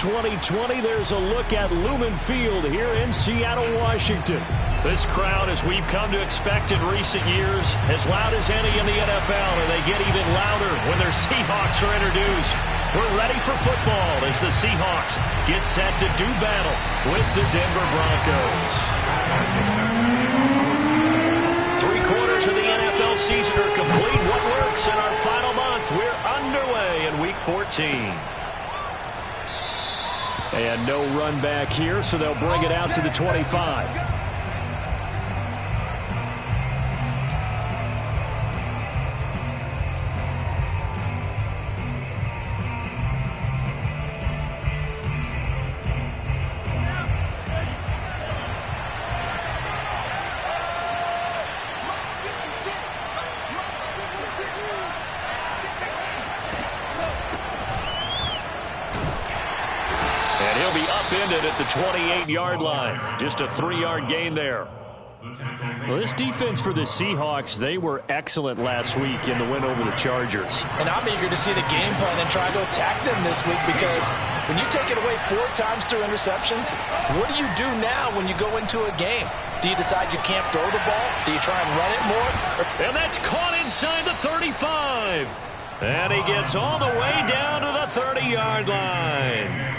2020, there's a look at Lumen Field here in Seattle, Washington. This crowd, as we've come to expect in recent years, as loud as any in the NFL, and they get even louder when their Seahawks are introduced. We're ready for football as the Seahawks get set to do battle with the Denver Broncos. 3/4 of the NFL season are complete. What works in our final month? We're underway in Week 14. And no run back here, so they'll bring it out to the 25. And he'll be upended at the 28-yard line. Just a 3-yard gain there. Well, this defense for the Seahawks, they were excellent last week in the win over the Chargers. And I'm eager to see the game plan and try to attack them this week, because when you take it away 4 times through interceptions, what do you do now when you go into a game? Do you decide you can't throw the ball? Do you try and run it more? And that's caught inside the 35. And he gets all the way down to the 30-yard line.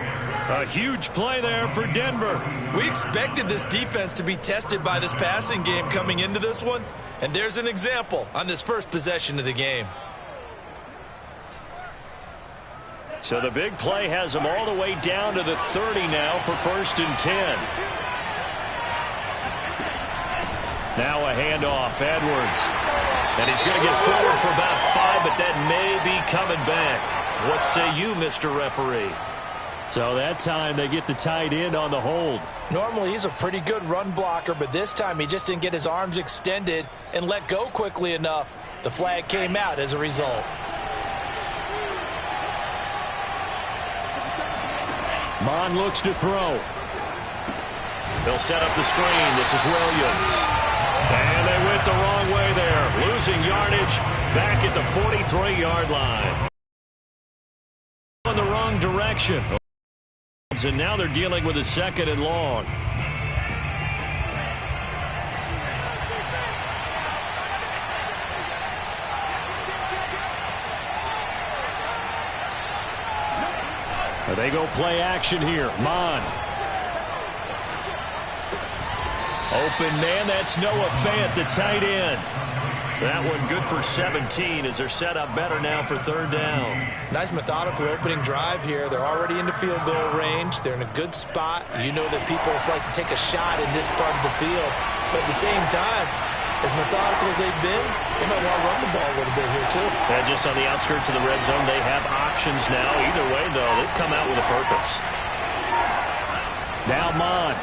A huge play there for Denver. We expected this defense to be tested by this passing game coming into this one, and there's an example on this first possession of the game. So the big play has them all the way down to the 30 now for 1st and 10. Now a handoff, Edwards. And he's going to get forward for about 5, but that may be coming back. What say you, Mr. Referee? So that time they get the tight end on the hold. Normally he's a pretty good run blocker, but this time he just didn't get his arms extended and let go quickly enough. The flag came out as a result. Mon looks to throw. They'll set up the screen. This is Williams. And they went the wrong way there. Losing yardage back at the 43-yard line. In the wrong direction. And now they're dealing with a 2nd and long. They go play action here. Mon. Open man, that's Noah Fant, the tight end. That one good for 17 as they're set up better now for 3rd down. Nice methodical opening drive here. They're already into field goal range. They're in a good spot. You know that people like to take a shot in this part of the field. But at the same time, as methodical as they've been, they might want to run the ball a little bit here too. And just on the outskirts of the red zone, they have options now. Either way, though, they've come out with a purpose. Now Mon.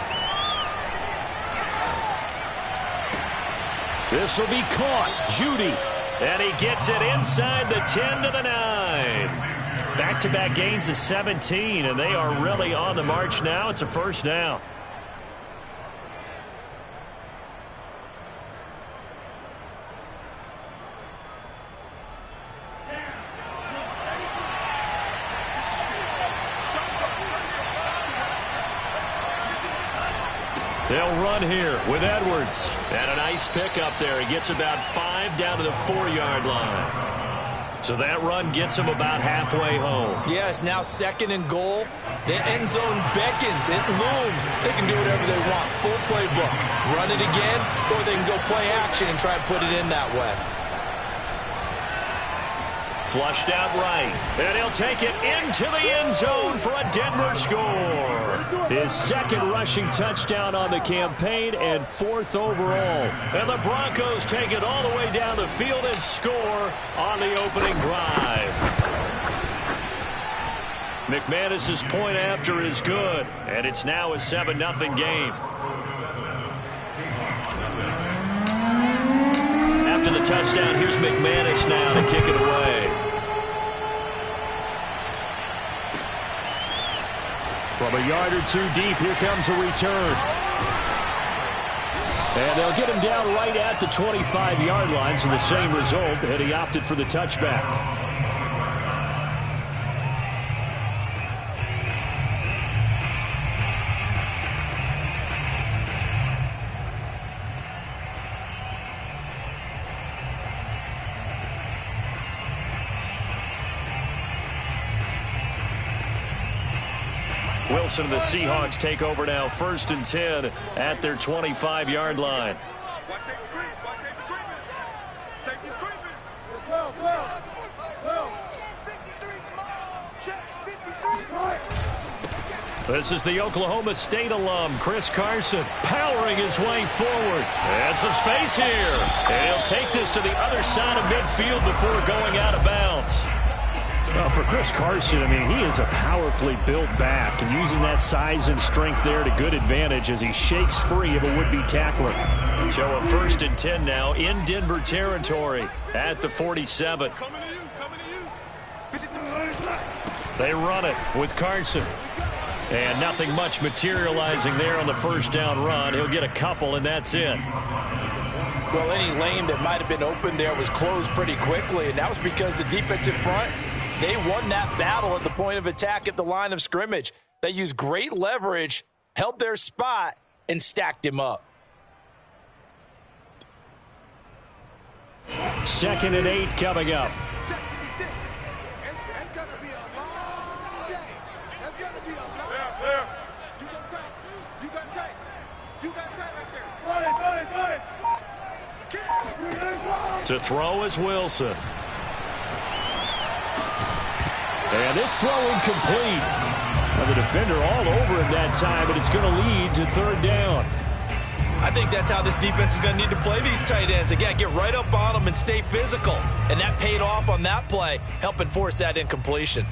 This will be caught. Judy. And he gets it inside the 10 to the 9. Back-to-back gains of 17, and they are really on the march now. It's a 1st down. They'll run here with Edwards. And a nice pick up there. He gets about 5 down to the 4-yard line. So that run gets him about halfway home. Yes, now 2nd and goal. The end zone beckons. It looms. They can do whatever they want. Full playbook. Run it again, or they can go play action and try and put it in that way. Flushed out right. And he'll take it into the end zone for a Denver score. His 2nd rushing touchdown on the campaign and 4th overall. And the Broncos take it all the way down the field and score on the opening drive. McManus's point after is good. And it's now a 7-0 game. After the touchdown, here's McManus now to kick it away. From a yard or 2 deep, here comes a return. And they'll get him down right at the 25-yard line, so the same result, and he opted for the touchback. Wilson and the Seahawks take over now, 1st and 10 at their 25-yard line. This is the Oklahoma State alum, Chris Carson, powering his way forward. And some space here. And he'll take this to the other side of midfield before going out of bounds. Well, for Chris Carson, I mean, he is a powerfully built back, and using that size and strength there to good advantage as he shakes free of a would-be tackler. So a 1st and 10 now in Denver territory at the 47. They run it with Carson. And nothing much materializing there on the 1st down run. He'll get a couple, and that's it. Well, any lane that might have been open there was closed pretty quickly, and that was because the defensive front, they won that battle at the point of attack at the line of scrimmage. They used great leverage, held their spot, and stacked him up. 2nd and 8 coming up. To throw is Wilson. And this throw incomplete. Well, the defender all over him that time, and it's going to lead to 3rd down. I think that's how this defense is going to need to play these tight ends. Again, get right up on them and stay physical. And that paid off on that play, helping force that incompletion.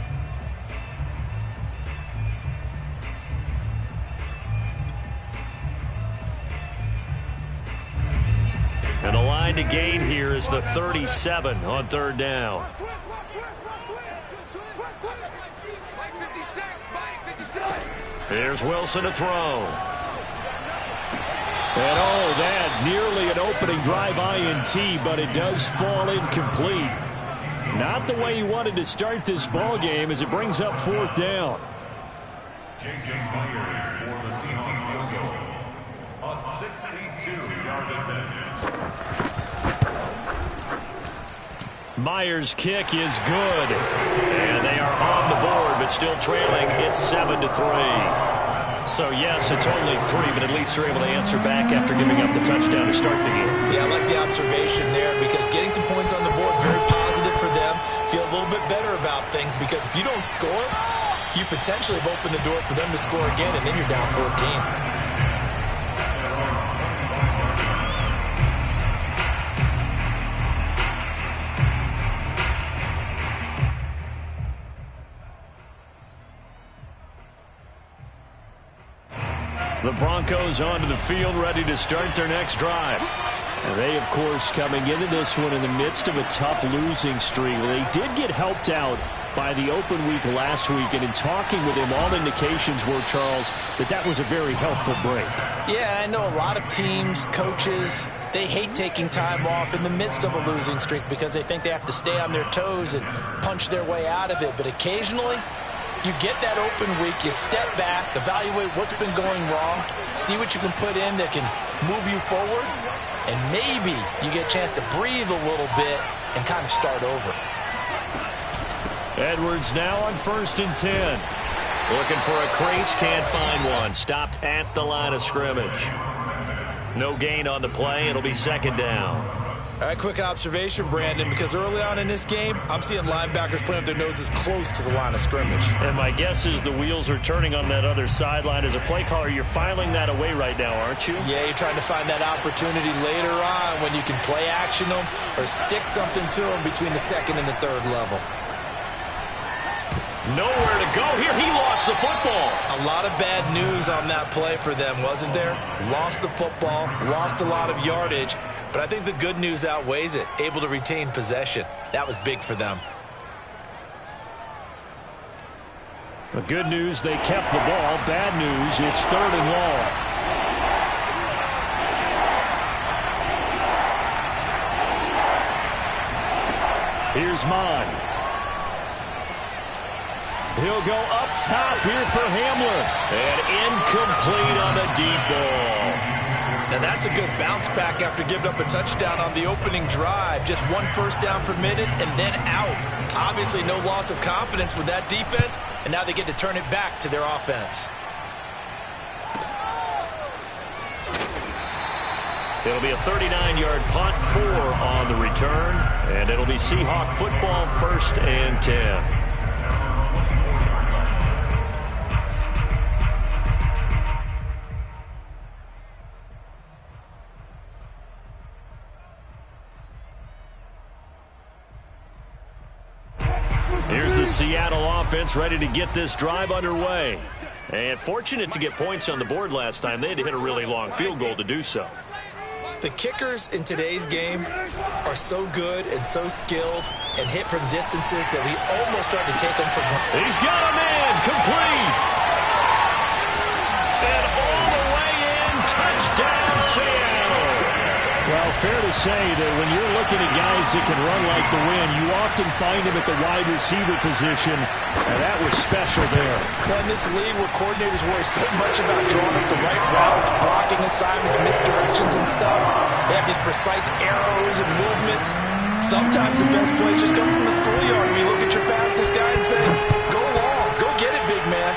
And the line to gain here is the 37 on 3rd down. Here's Wilson to throw. And oh, that nearly an opening drive INT, but it does fall incomplete. Not the way he wanted to start this ball game as it brings up 4th down. Jason Myers for the Seahawks field goal. A 62-yard attempt. Myers' kick is good. And they are on the board, but still trailing. It's 7-3. So, yes, it's only 3, but at least they're able to answer back after giving up the touchdown to start the game. Yeah, I like the observation there because getting some points on the board, very positive for them. Feel a little bit better about things because if you don't score, you potentially have opened the door for them to score again, and then you're down 14. The Broncos onto the field, ready to start their next drive. And they, of course, coming into this one in the midst of a tough losing streak. They did get helped out by the open week last week, and in talking with him, all indications were, Charles, that was a very helpful break. Yeah, I know a lot of teams, coaches, they hate taking time off in the midst of a losing streak because they think they have to stay on their toes and punch their way out of it. But occasionally, you get that open week, you step back, evaluate what's been going wrong, see what you can put in that can move you forward, and maybe you get a chance to breathe a little bit and kind of start over. Edwards now on 1st and 10. Looking for a crease, can't find one. Stopped at the line of scrimmage. No gain on the play. It'll be 2nd down. All right, quick observation, Brandon, because early on in this game, I'm seeing linebackers playing with their noses close to the line of scrimmage. And my guess is the wheels are turning on that other sideline. As a play caller, you're filing that away right now, aren't you? Yeah, you're trying to find that opportunity later on when you can play action them or stick something to them between the 2nd and the 3rd level. Nowhere to go here. He lost the football. A lot of bad news on that play for them, wasn't there? Lost the football, lost a lot of yardage, but I think the good news outweighs it. Able to retain possession. That was big for them. The good news, they kept the ball. Bad news, it's 3rd and long. Here's Mond. He'll go up top here for Hamler. And incomplete on the deep ball. Now that's a good bounce back after giving up a touchdown on the opening drive. Just 1 first down permitted and then out. Obviously no loss of confidence with that defense, and now they get to turn it back to their offense. It'll be a 39-yard punt, 4 on the return, and it'll be Seahawk football, 1st and 10. Here's the Seattle offense ready to get this drive underway. And fortunate to get points on the board last time. They had to hit a really long field goal to do so. The kickers in today's game are so good and so skilled and hit from distances that we almost start to take them for granted. He's got a man, complete. And all the way in, touchdown Seattle. Well, fair to say that when you're looking at guys that can run like the wind, you often find them at the wide receiver position, and that was special there. In this league where coordinators worry so much about drawing up the right routes, blocking assignments, misdirections and stuff, they have these precise arrows and movements. Sometimes the best plays just come from the schoolyard where you look at your fastest guy and say, go long, go get it, big man.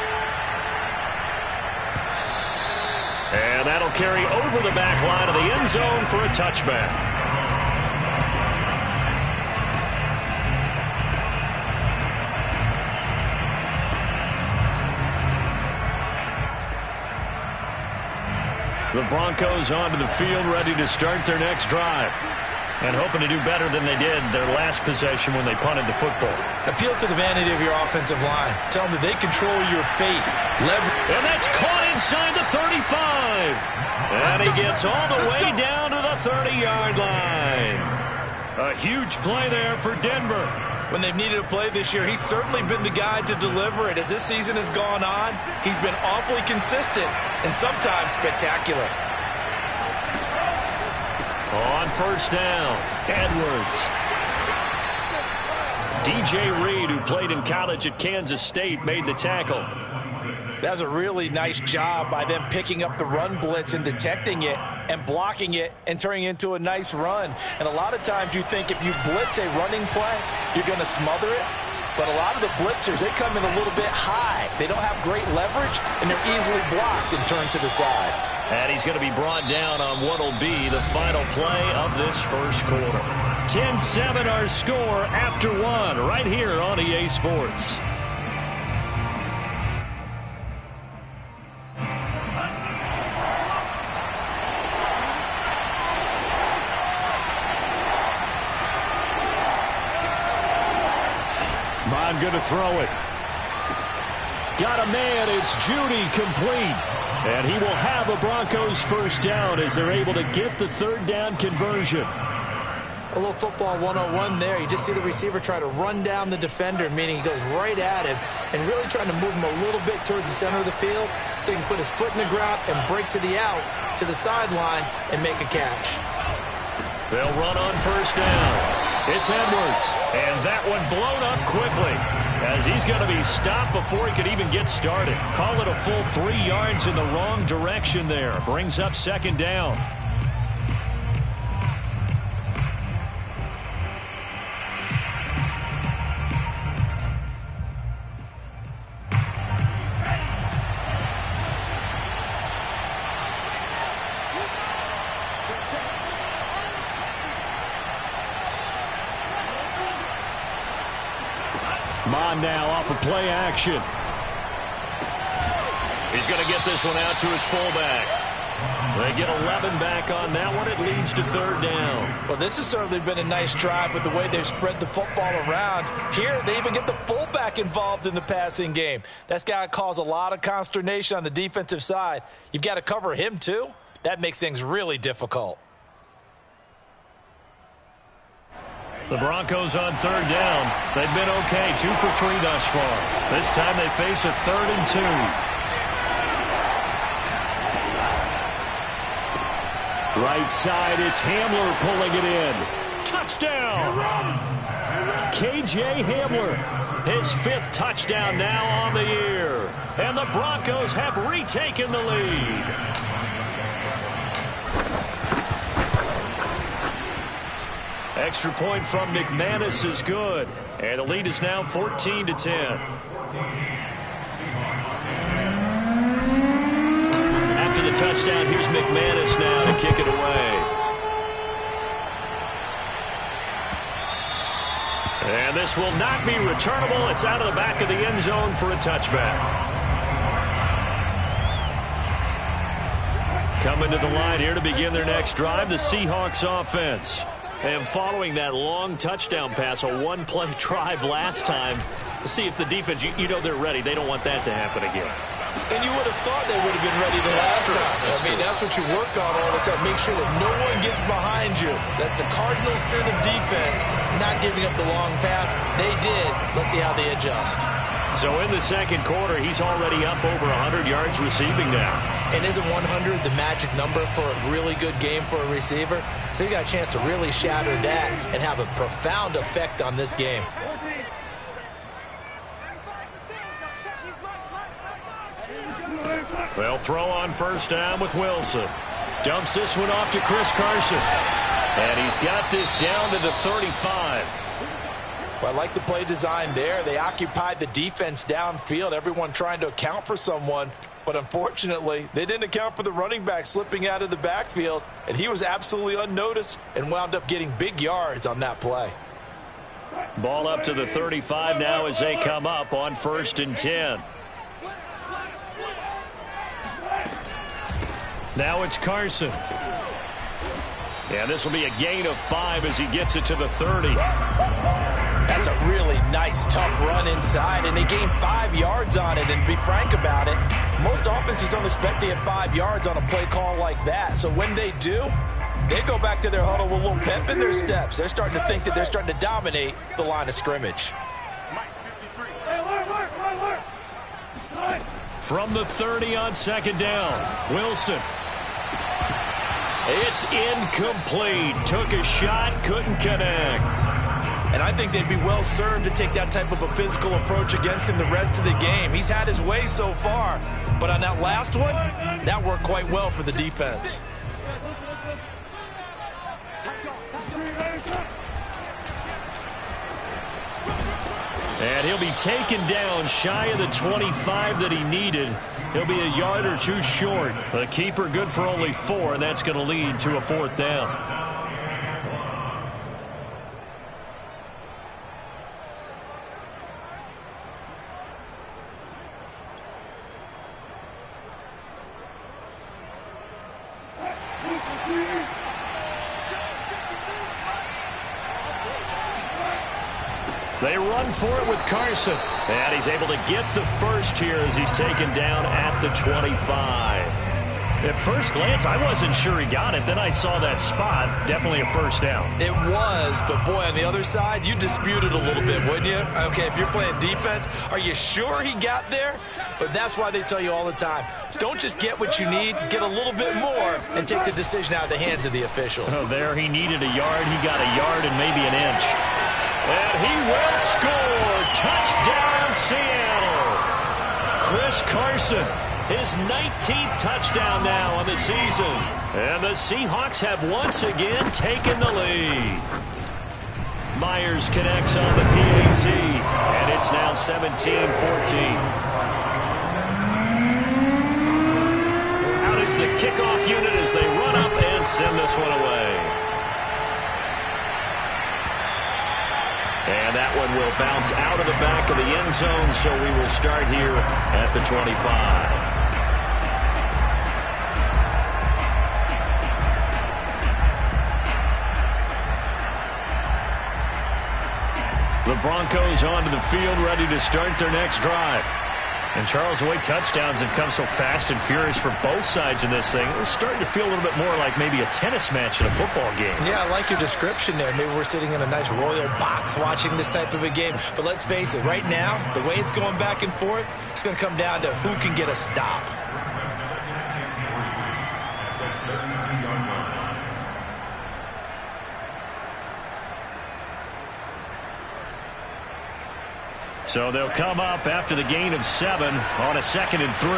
And that'll carry over the back line of the end zone for a touchback. The Broncos onto the field, ready to start their next drive. And hoping to do better than they did their last possession when they punted the football. Appeal to the vanity of your offensive line. Tell them that they control your fate. And that's caught inside the 35. And he gets all the way down to the 30-yard line. A huge play there for Denver. When they've needed a play this year, he's certainly been the guy to deliver it. As this season has gone on, he's been awfully consistent and sometimes spectacular. On 1st down, Edwards. DJ Reed, who played in college at Kansas State, made the tackle. That was a really nice job by them picking up the run blitz and detecting it and blocking it and turning it into a nice run. And a lot of times you think if you blitz a running play, you're going to smother it. But a lot of the blitzers, they come in a little bit high. They don't have great leverage, and they're easily blocked and turned to the side. And he's going to be brought down on what will be the final play of this first quarter. 10-7 our score after 1 right here on EA Sports. Bond going to throw it. Got a man. It's Judy, complete. And he will have a Broncos first down as they're able to get the 3rd down conversion. A little football 101 there. You just see the receiver try to run down the defender, meaning he goes right at him and really trying to move him a little bit towards the center of the field so he can put his foot in the ground and break to the out, to the sideline, and make a catch. They'll run on 1st down. It's Edwards, and that one blown up quickly as he's going to be stopped before he could even get started. Call it a full 3 yards in the wrong direction there. Brings up 2nd down. Mon now off of play action. He's going to get this one out to his fullback. They get 11 back on that one. It leads to 3rd down. Well, this has certainly been a nice drive with the way they've spread the football around. Here, they even get the fullback involved in the passing game. That's got to cause a lot of consternation on the defensive side. You've got to cover him, too. That makes things really difficult. The Broncos on 3rd down. They've been okay, 2 for 3 thus far. This time they face a 3rd and 2. Right side, it's Hamler pulling it in. Touchdown! KJ Hamler, his 5th touchdown now on the year. And the Broncos have retaken the lead. Extra point from McManus is good. And the lead is now 14-10. After the touchdown, here's McManus now to kick it away. And this will not be returnable. It's out of the back of the end zone for a touchback. Coming to the line here to begin their next drive, the Seahawks offense. And following that long touchdown pass, a one-play drive last time, to see if the defense, you know they're ready. They don't want that to happen again. And you would have thought they would have been ready the last time. That's what you work on all the time. Make sure that no one gets behind you. That's the cardinal sin of defense, not giving up the long pass. They did. Let's see how they adjust. So in the second quarter, he's already up over 100 yards receiving now. And isn't 100 the magic number for a really good game for a receiver? So you got a chance to really shatter that and have a profound effect on this game. They'll throw on first down with Wilson. Dumps this one off to Chris Carson. And he's got this down to the 35. Well, I like the play design there. They occupied the defense downfield, everyone trying to account for someone. But unfortunately, they didn't account for the running back slipping out of the backfield, and he was absolutely unnoticed and wound up getting big yards on that play. Ball up to the 35 now as they come up on 1st and 10. Now it's Carson. And this will be a gain of 5 as he gets it to the 30. That's a really nice, tough run inside, and they gained 5 yards on it. And to be frank about it, most offenses don't expect to get 5 yards on a play call like that. So when they do, they go back to their huddle with a little pep in their steps. They're starting to think that they're starting to dominate the line of scrimmage. From the 30 on 2nd down, Wilson. It's incomplete. Took a shot, couldn't connect. And I think they'd be well served to take that type of a physical approach against him the rest of the game. He's had his way so far, but on that last one, that worked quite well for the defense. And he'll be taken down shy of the 25 that he needed. He'll be a yard or two short. The keeper good for only 4, and that's going to lead to a 4th down. They run for it with Carson. And he's able to get the first here as he's taken down at the 25. At first glance, I wasn't sure he got it. Then I saw that spot. Definitely a first down. It was, but boy, on the other side, you dispute it a little bit, wouldn't you? Okay, if you're playing defense, are you sure he got there? But that's why they tell you all the time, don't just get what you need, get a little bit more, and take the decision out of the hands of the officials. Oh, there he needed a yard. He got a yard and maybe an inch. And he will score. Touchdown, Seattle. Chris Carson, his 19th touchdown now on the season. And the Seahawks have once again taken the lead. Myers connects on the PAT, and it's now 17-14. Out is the kickoff unit as they run up and send this one away. And that one will bounce out of the back of the end zone, so we will start here at the 25. The Broncos onto the field, ready to start their next drive. And Charles, the way touchdowns have come so fast and furious for both sides in this thing, it's starting to feel a little bit more like maybe a tennis match in a football game. Yeah, I like your description there. Maybe we're sitting in a nice royal box watching this type of a game. But let's face it, right now, the way it's going back and forth, it's going to come down to who can get a stop. So they'll come up after the gain of 7 on a 2nd and 3.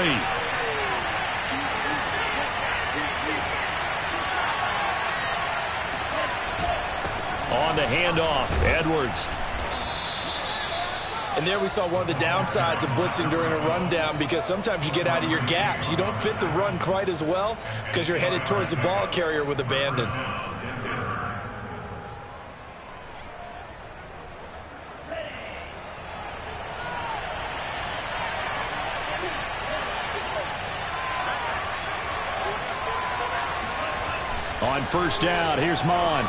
On the handoff, Edwards. And there we saw one of the downsides of blitzing during a rundown, because sometimes you get out of your gaps. You don't fit the run quite as well because you're headed towards the ball carrier with abandon. On first down, here's Mon.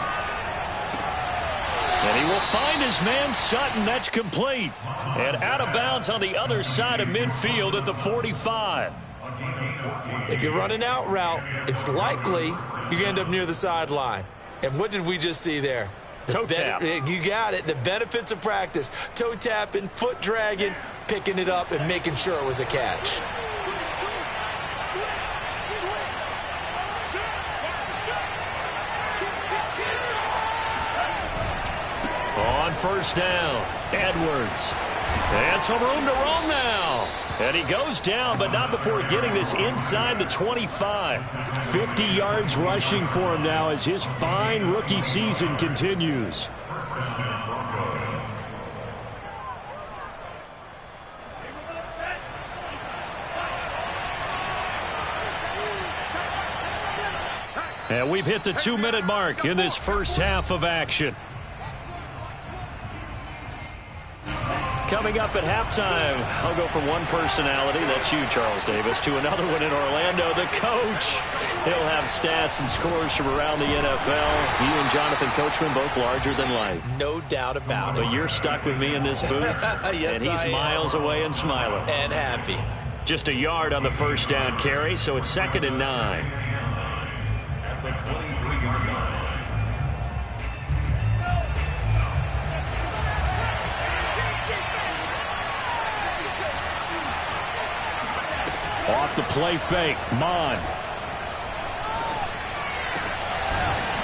And he will find his man Sutton. That's complete. And out of bounds on the other side of midfield at the 45. If you're running out route, it's likely you're going to end up near the sideline. And what did we just see there? Toe tap. You got it. The benefits of practice. Toe tapping, foot dragging, picking it up, and making sure it was a catch. On first down, Edwards. And some room to run now. And he goes down, but not before getting this inside the 25. 50 yards rushing for him now as his fine rookie season continues. And we've hit the 2-minute mark in this first half of action. Coming up at halftime, I'll go from one personality, that's you, Charles Davis, to another one in Orlando, the coach. He'll have stats and scores from around the NFL. He and Jonathan Coachman, both larger than life. No doubt about it. But you're stuck with me in this booth, yes, and he's miles away and smiling. And happy. Just a yard on the first down carry, so it's 2nd and 9. At the 23-yard line. Off the play fake, Mon.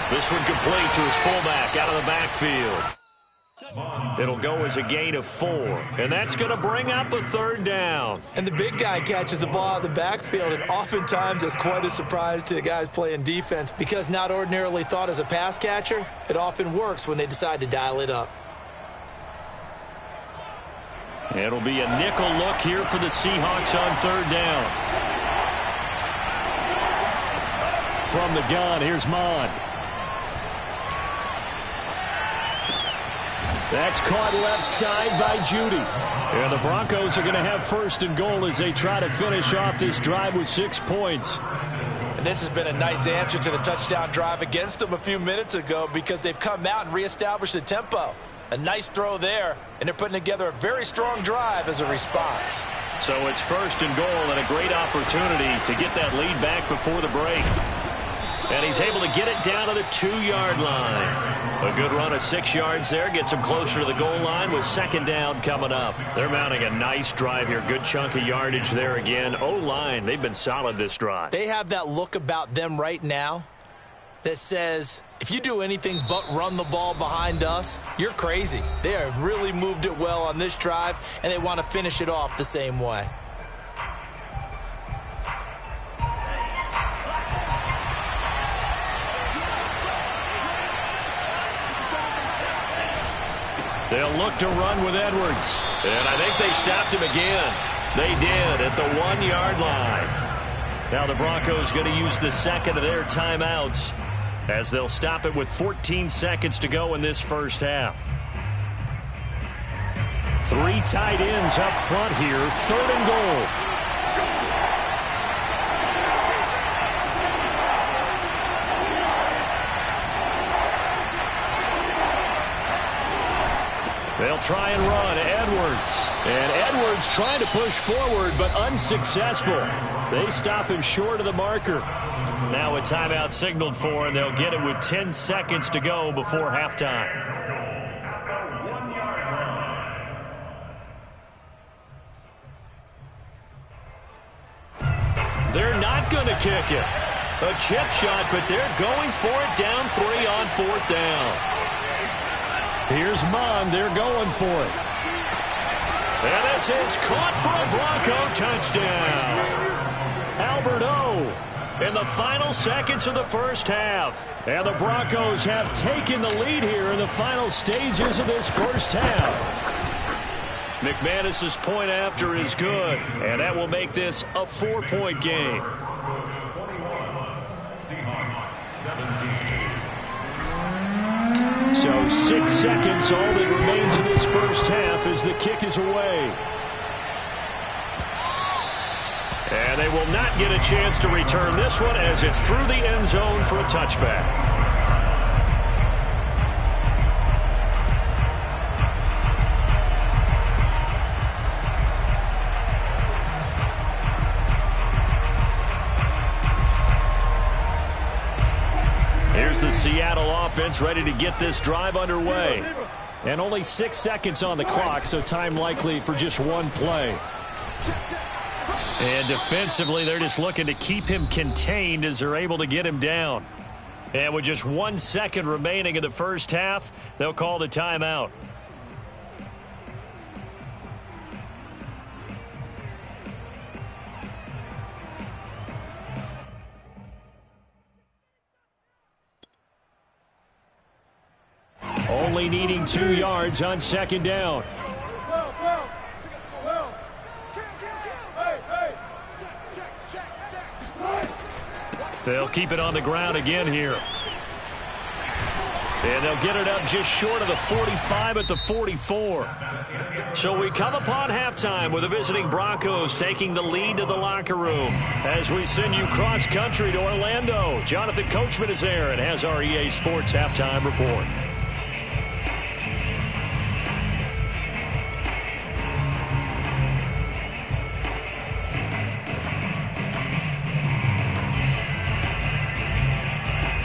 This one complete to his fullback out of the backfield. It'll go as a gain of 4, and that's going to bring up a 3rd down. And the big guy catches the ball out of the backfield, and oftentimes it's quite a surprise to the guys playing defense because not ordinarily thought as a pass catcher, it often works when they decide to dial it up. It'll be a nickel look here for the Seahawks on 3rd down. From the gun, here's Mon. That's caught left side by Judy. And the Broncos are going to have 1st and goal as they try to finish off this drive with 6 points. And this has been a nice answer to the touchdown drive against them a few minutes ago because they've come out and reestablished the tempo. A nice throw there, and they're putting together a very strong drive as a response. So it's 1st and goal and a great opportunity to get that lead back before the break. And he's able to get it down to the 2-yard line. A good run of 6 yards there gets him closer to the goal line with 2nd down coming up. They're mounting a nice drive here. Good chunk of yardage there again. O-line, they've been solid this drive. They have that look about them right now that says, if you do anything but run the ball behind us, you're crazy. They have really moved it well on this drive, and they want to finish it off the same way. They'll look to run with Edwards. And I think they stopped him again. They did at the 1-yard line. Now the Broncos going to use the 2nd of their timeouts as they'll stop it with 14 seconds to go in this first half. 3 tight ends up front here. 3rd and goal. They'll try and run. Edwards. And Edwards trying to push forward, but unsuccessful. They stop him short of the marker. Now a timeout signaled for, and they'll get it with 10 seconds to go before halftime. They're not going to kick it. A chip shot, but they're going for it down 3 on 4th down. Here's Mon. They're going for it. And this is caught for a Bronco touchdown. Albert O in the final seconds of the first half. And the Broncos have taken the lead here in the final stages of this first half. McManus's point after is good, and that will make this a 4-point game. Seahawks 17. So 6 seconds, all that remains in this first half as the kick is away. And they will not get a chance to return this one as it's through the end zone for a touchback. Here's the Seattle offense ready to get this drive underway. And only 6 seconds on the clock, so time likely for just one play. And defensively, they're just looking to keep him contained as they're able to get him down. And with just 1 second remaining in the first half, they'll call the timeout. Only needing 2 yards on second down. They'll keep it on the ground again here. And they'll get it up just short of the 45 at the 44. So we come upon halftime with the visiting Broncos taking the lead to the locker room. As we send you cross-country to Orlando, Jonathan Coachman is there and has our EA Sports halftime report.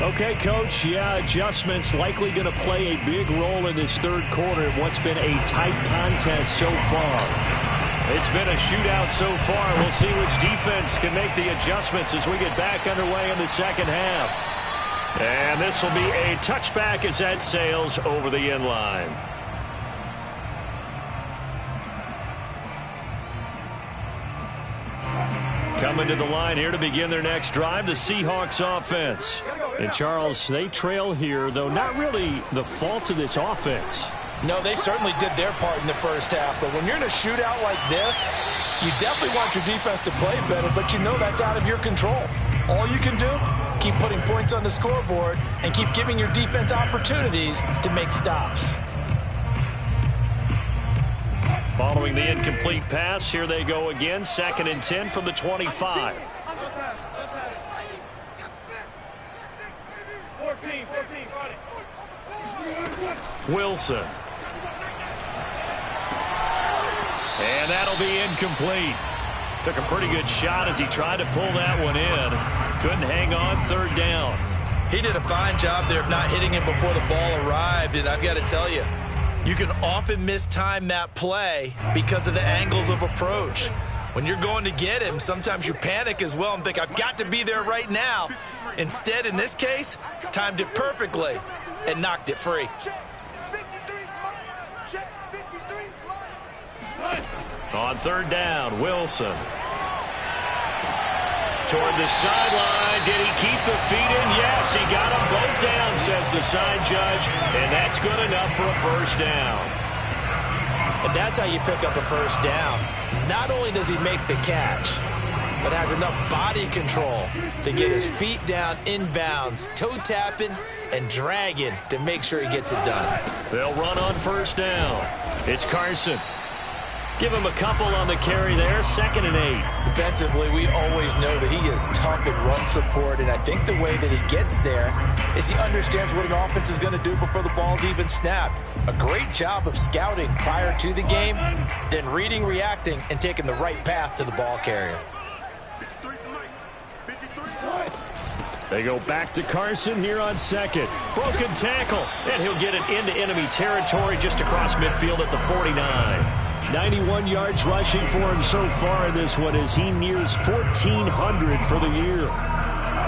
Okay, Coach, adjustments likely going to play a big role in this third quarter in what's been a tight contest so far. It's been a shootout so far. We'll see which defense can make the adjustments as we get back underway in the second half. And this will be a touchback as that sails over the end line. Coming to the line here to begin their next drive, the Seahawks offense. And, Charles, they trail here, though not really the fault of this offense. No, they certainly did their part in the first half. But when you're in a shootout like this, you definitely want your defense to play better, but you know that's out of your control. All you can do, keep putting points on the scoreboard and keep giving your defense opportunities to make stops. Following the incomplete pass, here they go again. 2nd and 10 from the 25. 14, Wilson. And that'll be incomplete. Took a pretty good shot as he tried to pull that one in. Couldn't hang on, 3rd down. He did a fine job there of not hitting him before the ball arrived, and I've got to tell you, you can often mistime that play because of the angles of approach. When you're going to get him, sometimes you panic as well and think, I've got to be there right now. Instead, in this case, timed it perfectly and knocked it free. On 3rd down, Wilson. Toward the sideline. Did he keep the feet in? Yes, he got them both down, says the side judge. And that's good enough for a 1st down. And that's how you pick up a 1st down. Not only does he make the catch, but has enough body control to get his feet down inbounds, toe tapping and dragging to make sure he gets it done. They'll run on 1st down. It's Carson. Give him a couple on the carry there. 2nd and 8. Defensively, we always know that he is tough in run support, and I think the way that he gets there is he understands what an offense is going to do before the ball's even snapped. A great job of scouting prior to the game, then reading, reacting, and taking the right path to the ball carrier. They go back to Carson here on 2nd. Broken tackle, and he'll get it into enemy territory just across midfield at the 49. 91 yards rushing for him so far in this one as he nears 1,400 for the year.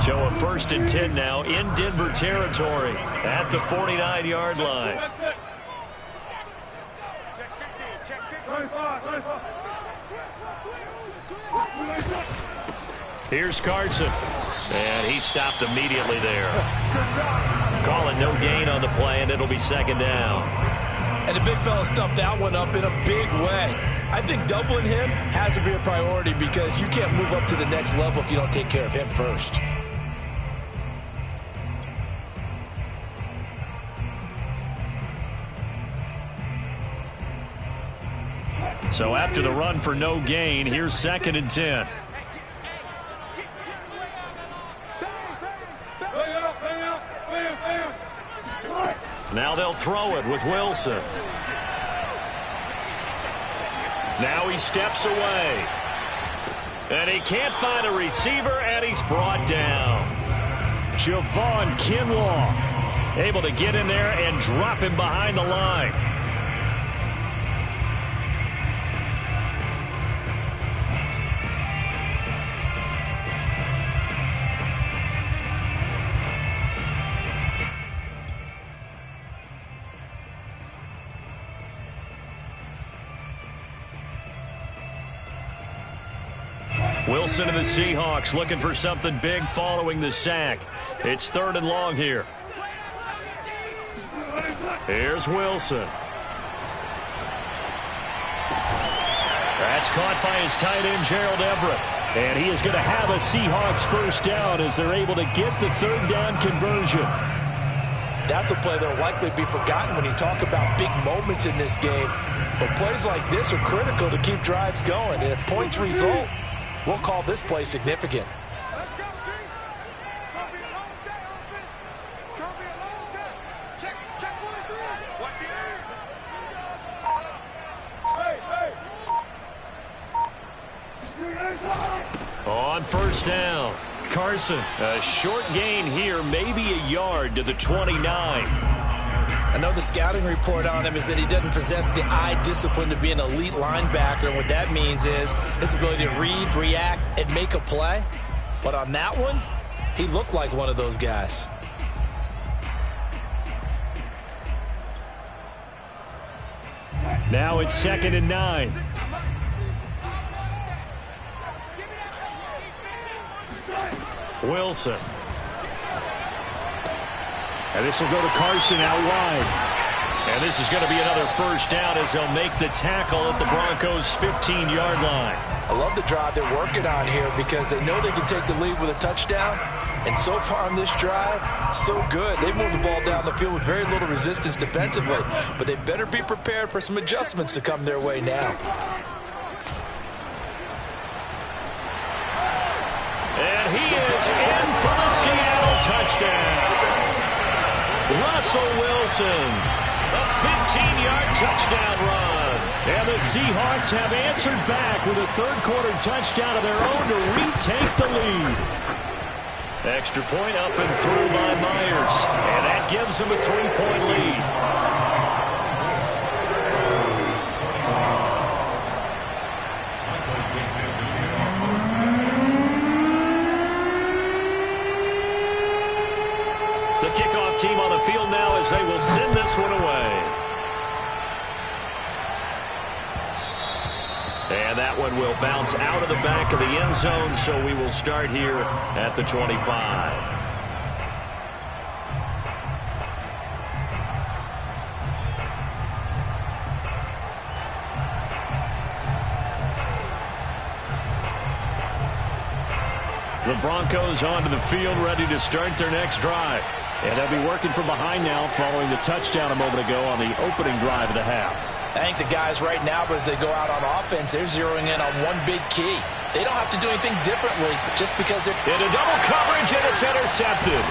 So a 1st and 10 now in Denver territory at the 49-yard line. Here's Carson. And he stopped immediately there. Calling no gain on the play, and it'll be 2nd down. And the big fella stuffed that one up in a big way. I think doubling him has to be a priority because you can't move up to the next level if you don't take care of him first. So after the run for no gain, here's 2nd and 10. Now they'll throw it with Wilson. Now he steps away. And he can't find a receiver, and he's brought down. Javon Kinlaw able to get in there and drop him behind the line. Wilson and the Seahawks looking for something big following the sack. It's 3rd and long here. Here's Wilson. That's caught by his tight end, Gerald Everett. And he is going to have a Seahawks first down as they're able to get the 3rd down conversion. That's a play that will likely be forgotten when you talk about big moments in this game. But plays like this are critical to keep drives going. And if points result, we'll call this play significant. Let's go, D. It's going to be a long day, offense. It's going to be a long day. Check 43. Watch the air. Hey. On first down, Carson. A short gain here, maybe a yard to the 29. I know the scouting report on him is that he doesn't possess the eye discipline to be an elite linebacker. And what that means is his ability to read, react, and make a play. But on that one, he looked like one of those guys. Now it's 2nd and 9. Wilson. And this will go to Carson out wide. And this is going to be another first down as they'll make the tackle at the Broncos' 15-yard line. I love the drive they're working on here because they know they can take the lead with a touchdown. And so far on this drive, so good. They've moved the ball down the field with very little resistance defensively. But they better be prepared for some adjustments to come their way now. And he is in for the Seattle touchdown. Russell Wilson, a 15-yard touchdown run. And the Seahawks have answered back with a third-quarter touchdown of their own to retake the lead. Extra point up and through by Myers. And that gives them a 3-point lead. The kickoff team on the field now as they will send this one away. And that one will bounce out of the back of the end zone, so we will start here at the 25. The Broncos onto the field, ready to start their next drive. And they'll be working from behind now following the touchdown a moment ago on the opening drive of the half. I think the guys right now, as they go out on offense, they're zeroing in on one big key. They don't have to do anything differently just because they're... Into double coverage, and it's intercepted.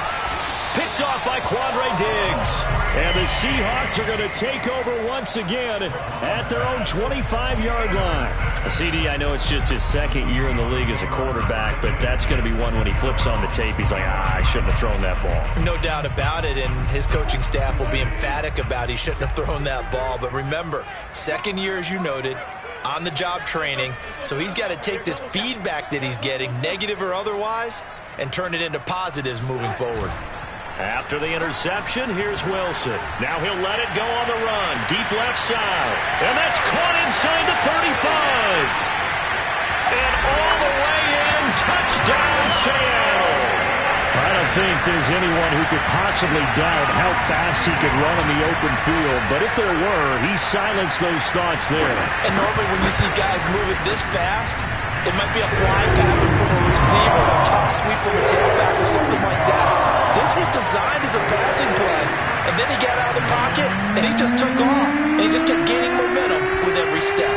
Picked off by Quandre Diggs. And the Seahawks are going to take over once again at their own 25-yard line. CD, I know it's just his second year in the league as a quarterback, but that's going to be one when he flips on the tape. He's like, I shouldn't have thrown that ball. No doubt about it, and his coaching staff will be emphatic about he shouldn't have thrown that ball. But remember, second year, as you noted, on-the-job training, so he's got to take this feedback that he's getting, negative or otherwise, and turn it into positives moving forward. After the interception, here's Wilson. Now he'll let it go on the run. Deep left side. And that's caught inside the 35. And all the way in. Touchdown, Seattle. I don't think there's anyone who could possibly doubt how fast he could run in the open field. But if there were, he silenced those thoughts there. And normally when you see guys move it this fast, it might be a fly pattern from a receiver, a tough sweep from a tailback or something like that. This was designed as a passing play, and then he got out of the pocket, and he just took off, and he just kept gaining momentum with every step.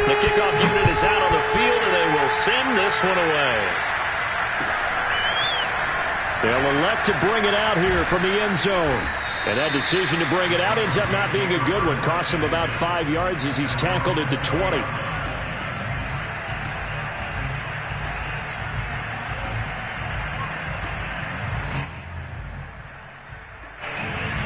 The kickoff unit is out on the field, and they will send this one away. They'll elect to bring it out here from the end zone. And that decision to bring it out ends up not being a good one. Costs him about 5 yards as he's tackled at the 20.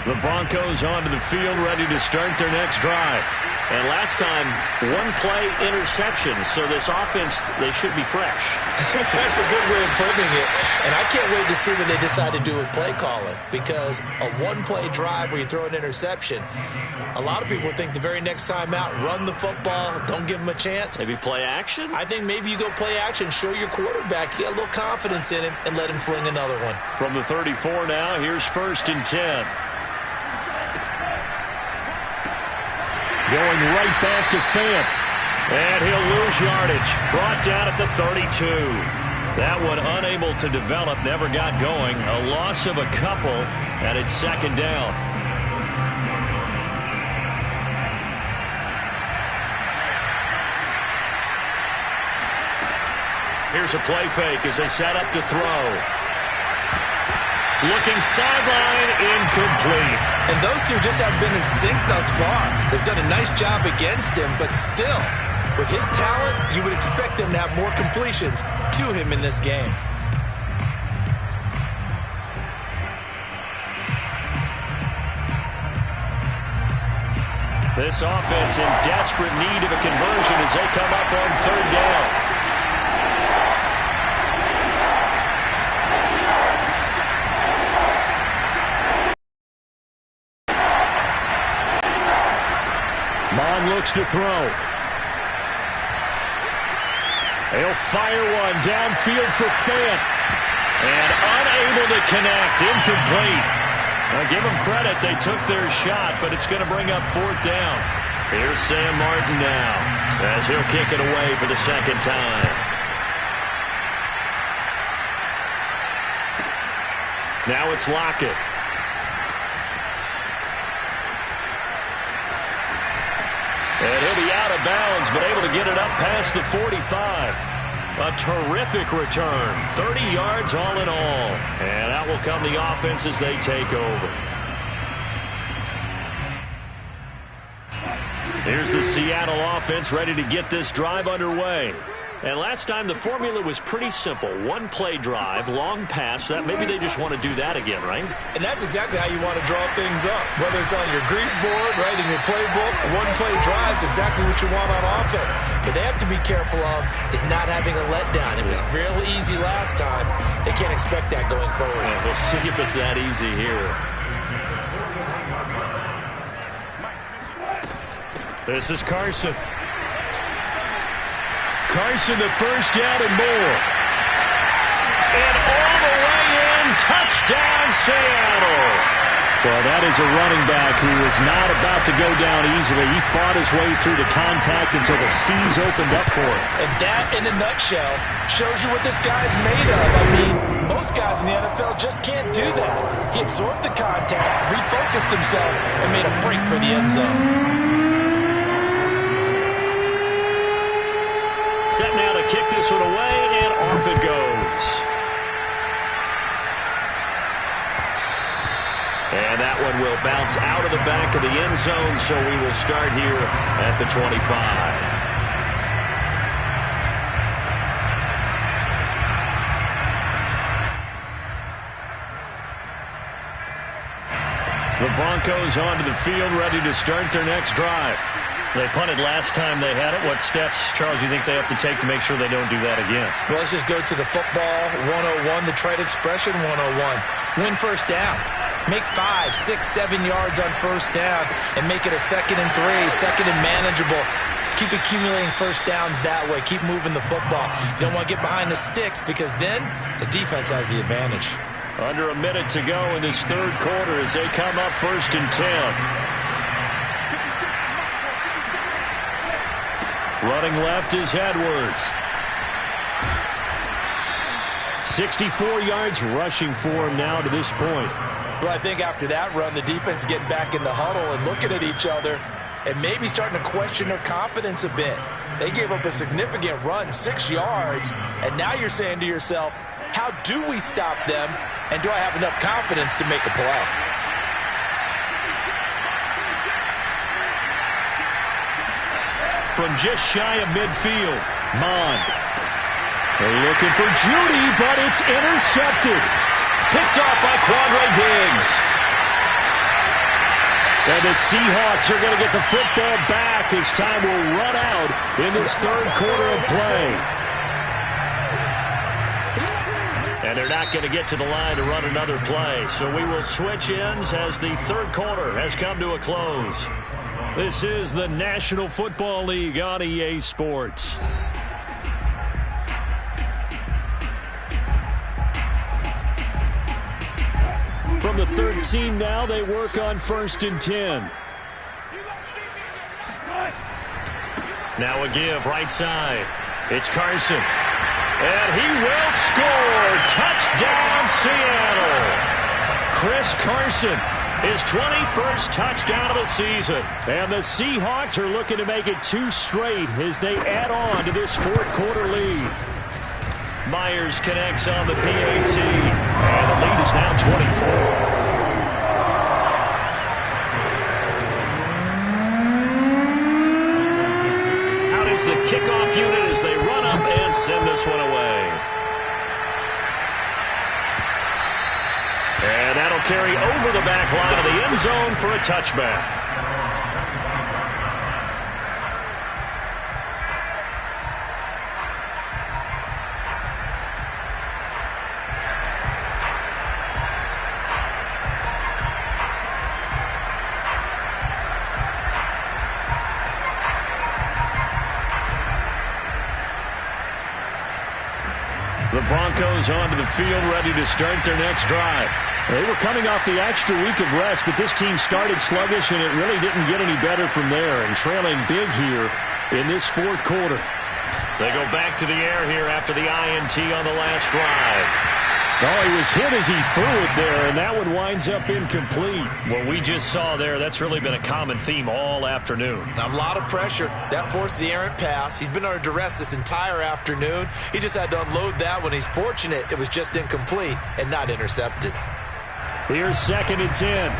The Broncos onto the field, ready to start their next drive. And last time, one-play interception. So this offense, they should be fresh. That's a good way of putting it. And I can't wait to see what they decide to do with play calling. Because a one-play drive where you throw an interception, a lot of people think the very next time out, run the football, don't give them a chance. Maybe play action? I think maybe you go play action, show your quarterback, get a little confidence in him, and let him fling another one. From the 34 now, here's 1st and 10. Going right back to Fant. And he'll lose yardage. Brought down at the 32. That one unable to develop, never got going. A loss of a couple, and it's 2nd down. Here's a play fake as they set up to throw. Looking sideline, incomplete. And those two just haven't been in sync thus far. They've done a nice job against him, but still, with his talent, you would expect them to have more completions to him in this game. This offense in desperate need of a conversion as they come up on 3rd down. Looks to throw. He'll fire one downfield for Fant. And unable to connect. Incomplete. Now give them credit. They took their shot, but it's going to bring up 4th down. Here's Sam Martin now as he'll kick it away for the 2nd time. Now it's Lockett. And he'll be out of bounds, but able to get it up past the 45. A terrific return. 30 yards all in all. And out will come the offense as they take over. Here's the Seattle offense ready to get this drive underway. And last time the formula was pretty simple. One-play drive, long pass. That maybe they just want to do that again, right? And that's exactly how you want to draw things up. Whether it's on your grease board, right, in your playbook, one-play drive is exactly what you want on offense. But they have to be careful of is not having a letdown. It was real easy last time. They can't expect that going forward. Yeah, we'll see if it's that easy here. This is Carson. Carson, the 1st down and more. And all the way in, touchdown Seattle. Well, that is a running back who is not about to go down easily. He fought his way through the contact until the seas opened up for him. And that, in a nutshell, shows you what this guy's made of. I mean, most guys in the NFL just can't do that. He absorbed the contact, refocused himself, and made a break for the end zone. Set now to kick this one away, and off it goes. And that one will bounce out of the back of the end zone, so we will start here at the 25. The Broncos onto the field, ready to start their next drive. They punted last time they had it. What steps, Charles, you think they have to take to make sure they don't do that again? Well, let's just go to the football 101, the trade expression 101. Win 1st down. Make 5, 6, 7 yards on 1st down and make it a 2nd and 3, 2nd and manageable. Keep accumulating 1st downs that way. Keep moving the football. You don't want to get behind the sticks because then the defense has the advantage. Under a minute to go in this 3rd quarter as they come up 1st and 10. Running left is Edwards. 64 yards rushing for him now to this point. Well, I think after that run, the defense is getting back in the huddle and looking at each other and maybe starting to question their confidence a bit. They gave up a significant run, 6 yards, and now you're saying to yourself, How do we stop them? And do I have enough confidence to make a play? From just shy of midfield, Mond. They're looking for Judy, but it's intercepted. Picked off by Quandre Diggs. And the Seahawks are going to get the football back as time will run out in this third quarter of play. And they're not going to get to the line to run another play. So we will switch ends as the third quarter has come to a close. This is the National Football League on EA Sports. From the 13 now, they work on 1st and 10. Now a give right side. It's Carson. And he will score. Touchdown, Seattle. Chris Carson, his 21st touchdown of the season. And the Seahawks are looking to make it 2 straight as they add on to this fourth quarter lead. Myers connects on the PAT. And the lead is now 24. Out is the kickoff unit as they run up and send this one away. And that'll carry over the back line of the end zone for a touchback. The Broncos onto the field, ready to start their next drive. They were coming off the extra week of rest, but this team started sluggish, and it really didn't get any better from there, and trailing big here in this fourth quarter. They go back to the air here after the INT on the last drive. Oh, he was hit as he threw it there, and that one winds up incomplete. What we just saw there, that's really been a common theme all afternoon. A lot of pressure. That forced the errant pass. He's been under duress this entire afternoon. He just had to unload that one. He's fortunate it was just incomplete and not intercepted. Here's 2nd and 10.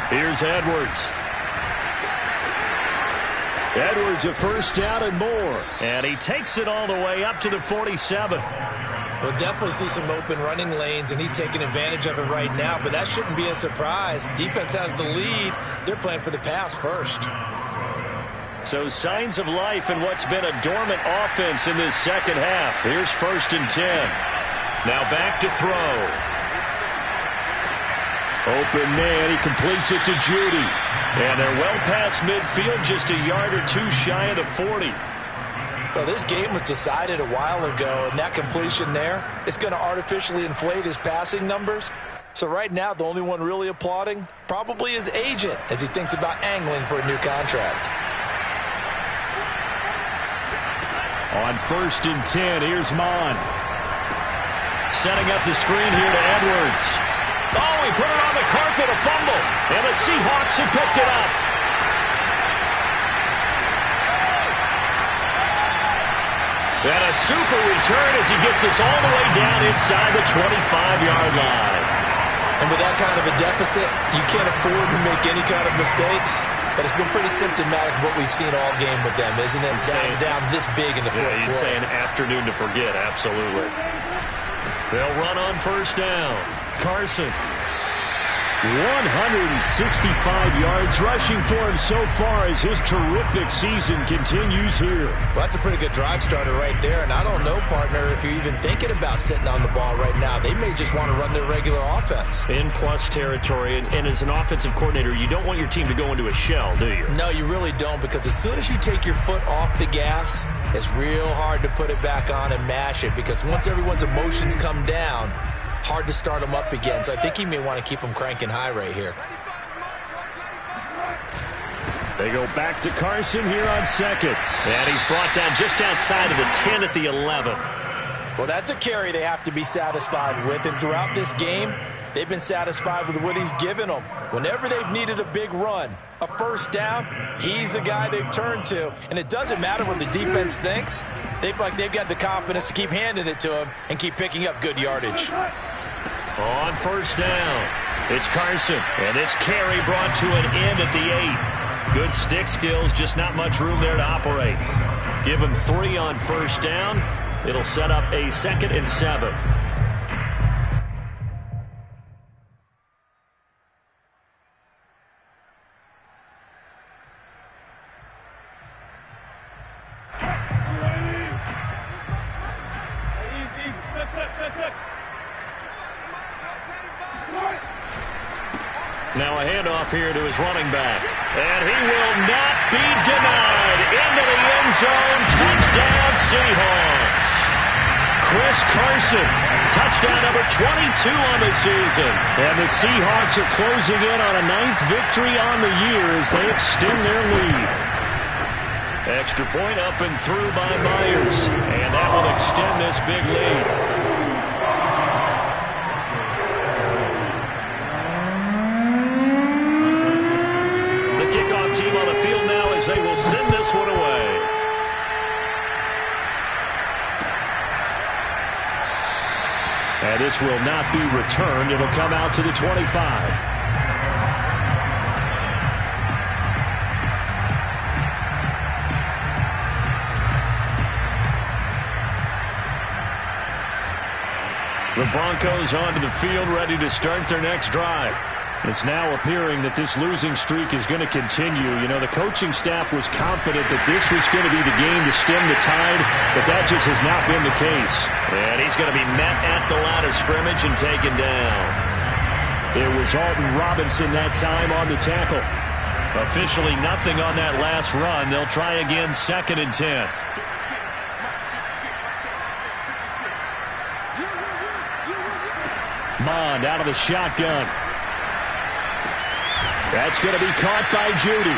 Here's Edwards. Edwards a first down and more. And he takes it all the way up to the 47. We'll definitely see some open running lanes, and he's taking advantage of it right now, but that shouldn't be a surprise. Defense has the lead. They're playing for the pass first. So signs of life in what's been a dormant offense in this second half. Here's 1st and 10. Now back to throw. Open man, he completes it to Judy. And they're well past midfield, just a yard or two shy of the 40. Well, this game was decided a while ago, and that completion there, it's going to artificially inflate his passing numbers. So right now, the only one really applauding probably his agent as he thinks about angling for a new contract. On 1st and 10, here's Mond. Setting up the screen here to Edwards. Oh, he put it on the carpet, a fumble. And the Seahawks have picked it up. And a super return as he gets us all the way down inside the 25-yard line. And with that kind of a deficit, you can't afford to make any kind of mistakes. But it's been pretty symptomatic of what we've seen all game with them, isn't it? Down this big in the fourth quarter. You'd say an afternoon to forget, absolutely. They'll run on 1st down. Carson. 165 yards rushing for him so far as his terrific season continues here. Well, that's a pretty good drive starter right there. And I don't know, partner, if you're even thinking about sitting on the ball right now. They may just want to run their regular offense. In plus territory. And as an offensive coordinator, you don't want your team to go into a shell, do you? No, you really don't, because as soon as you take your foot off the gas, it's real hard to put it back on and mash it, because once everyone's emotions come down, hard to start them up again. So I think he may want to keep them cranking high right here. They go back to Carson here on 2nd. And he's brought down just outside of the 10 at the 11. Well, that's a carry they have to be satisfied with. And throughout this game, they've been satisfied with what he's given them. Whenever they've needed a big run, a first down, he's the guy they've turned to. And it doesn't matter what the defense thinks. They feel like they've got the confidence to keep handing it to him and keep picking up good yardage. On first down, it's Carson. And this carry brought to an end at the 8. Good stick skills, just not much room there to operate. Give him 3 on first down. It'll set up a 2nd and 7. Now a handoff here to his running back. And he will not be denied. Into the end zone. Touchdown, Seahawks. Chris Carson. Touchdown number 22 on the season. And the Seahawks are closing in on a 9th victory on the year as they extend their lead. Extra point up and through by Myers. And that will extend this big lead. Team on the field now as they will send this one away. And this will not be returned. It'll come out to the 25. The Broncos onto the field, ready to start their next drive. It's now appearing that this losing streak is going to continue. You know, the coaching staff was confident that this was going to be the game to stem the tide, but that just has not been the case. And he's going to be met at the line of scrimmage and taken down. It was Alton Robinson that time on the tackle. Officially nothing on that last run. They'll try again, 2nd and 10. Mond out of the shotgun. That's going to be caught by Judy.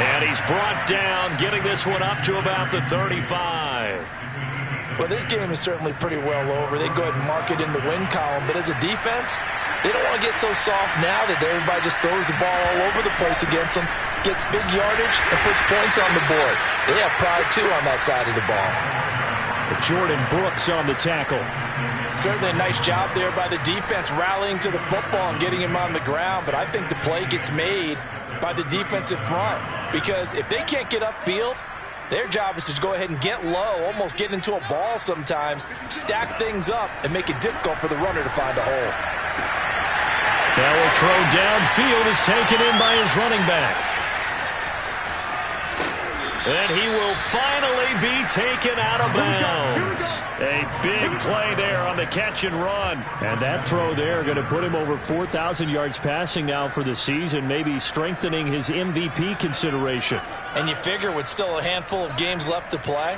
And he's brought down, getting this one up to about the 35. Well, this game is certainly pretty well over. They go ahead and mark it in the win column. But as a defense, they don't want to get so soft now that everybody just throws the ball all over the place against them, gets big yardage, and puts points on the board. They have pride, too, on that side of the ball. Jordan Brooks on the tackle. Certainly a nice job there by the defense rallying to the football and getting him on the ground. But I think the play gets made by the defensive front. Because if they can't get upfield, their job is to go ahead and get low, almost get into a ball sometimes, stack things up, and make it difficult for the runner to find a hole. Now a throw downfield is taken in by his running back. And he will finally be taken out of bounds. A big play there on the catch and run. And that throw there going to put him over 4,000 yards passing now for the season, maybe strengthening his MVP consideration. And you figure with still a handful of games left to play,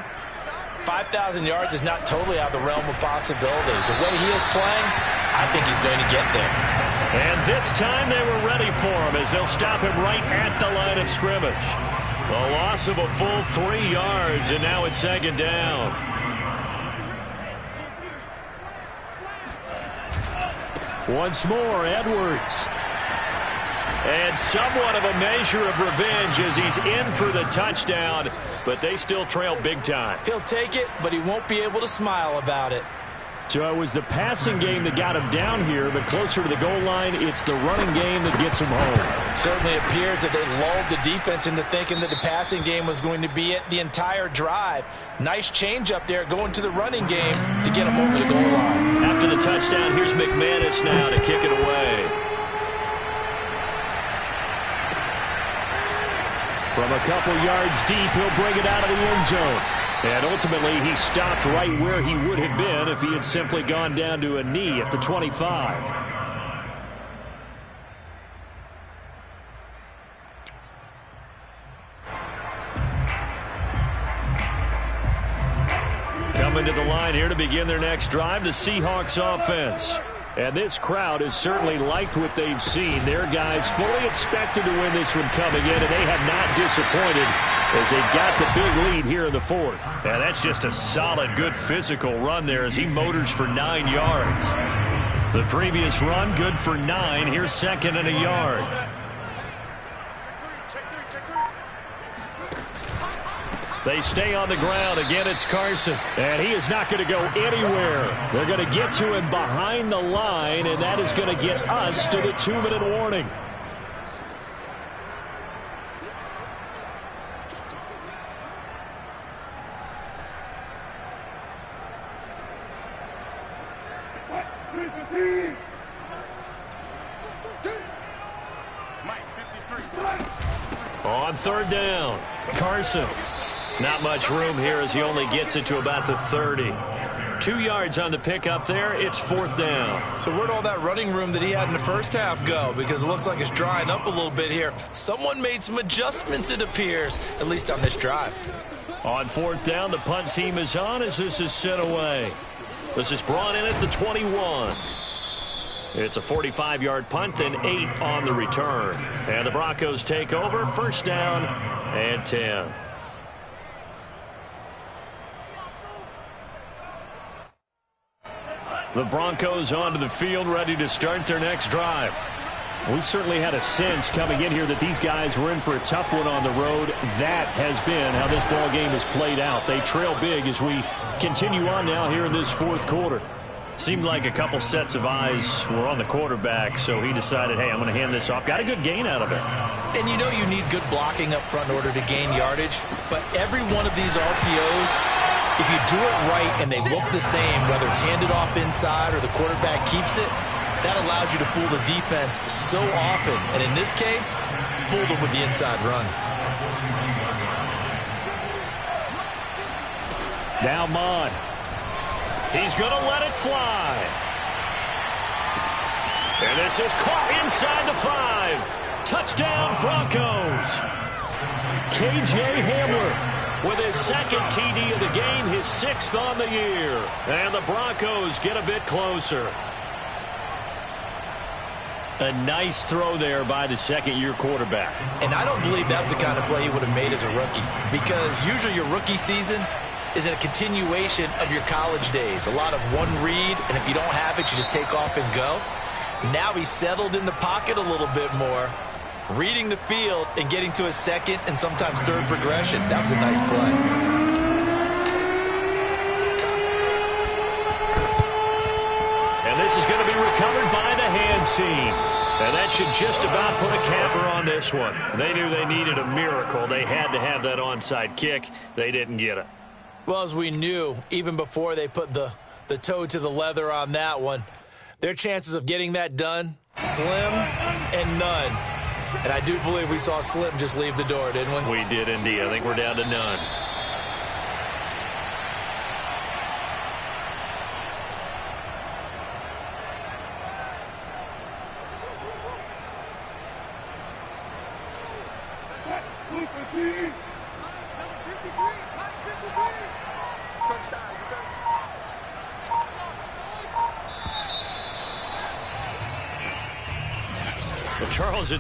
5,000 yards is not totally out of the realm of possibility. The way he is playing, I think he's going to get there. And this time they were ready for him as they'll stop him right at the line of scrimmage. A loss of a full 3 yards, and now it's 2nd down. Once more, Edwards. And somewhat of a measure of revenge as he's in for the touchdown, but they still trail big time. He'll take it, but he won't be able to smile about it. So it was the passing game that got him down here, but closer to the goal line, it's the running game that gets him home. Certainly appears that they lulled the defense into thinking that the passing game was going to be it the entire drive. Nice change up there going to the running game to get him over the goal line. After the touchdown, here's McManus now to kick it away. From a couple yards deep, he'll bring it out of the end zone. And ultimately, he stopped right where he would have been if he had simply gone down to a knee at the 25. Coming to the line here to begin their next drive, the Seahawks offense. And this crowd has certainly liked what they've seen. Their guys fully expected to win this one coming in, and they have not disappointed as they got the big lead here in the 4th. And that's just a solid, good physical run there as he motors for 9 yards. The previous run, good for 9. Here's 2nd and a yard. Check 3. They stay on the ground. Again, it's Carson. And he is not going to go anywhere. They're going to get to him behind the line, and that is going to get us to the 2-minute warning. On third down, Carson. Not much room here as he only gets it to about the 30. 2 yards on the pickup there. It's fourth down. So where'd all that running room that he had in the first half go? Because it looks like it's drying up a little bit here. Someone made some adjustments, it appears, at least on this drive. On fourth down, the punt team is on as this is sent away. This is brought in at the 21. It's a 45-yard punt, then 8 on the return. And the Broncos take over, first down and 10. The Broncos onto the field, ready to start their next drive. We certainly had a sense coming in here that these guys were in for a tough one on the road. That has been how this ball game has played out. They trail big as we continue on now here in this fourth quarter. Seemed like a couple sets of eyes were on the quarterback, so he decided, hey, I'm going to hand this off. Got a good gain out of it. And you know you need good blocking up front in order to gain yardage, but every one of these RPOs, if you do it right and they look the same, whether it's handed off inside or the quarterback keeps it, that allows you to fool the defense so often. And in this case, fooled them with the inside run. Now Mond. He's going to let it fly. And this is caught inside the 5. Touchdown, Broncos. K.J. Hamler with his second TD of the game, his 6th on the year. And the Broncos get a bit closer. A nice throw there by the second-year quarterback. And I don't believe that was the kind of play he would have made as a rookie, because usually your rookie season is a continuation of your college days. A lot of one read, and if you don't have it, you just take off and go. Now he's settled in the pocket a little bit more, reading the field and getting to a second and sometimes third progression. That was a nice play. And this is going to be recovered by the hands team. And that should just about put a capper on this one. They knew they needed a miracle. They had to have that onside kick. They didn't get it. Well, as we knew, even before they put the toe to the leather on that one, their chances of getting that done, slim and none. And I do believe we saw Slim just leave the door, didn't we? We did indeed. I think we're down to none. Charles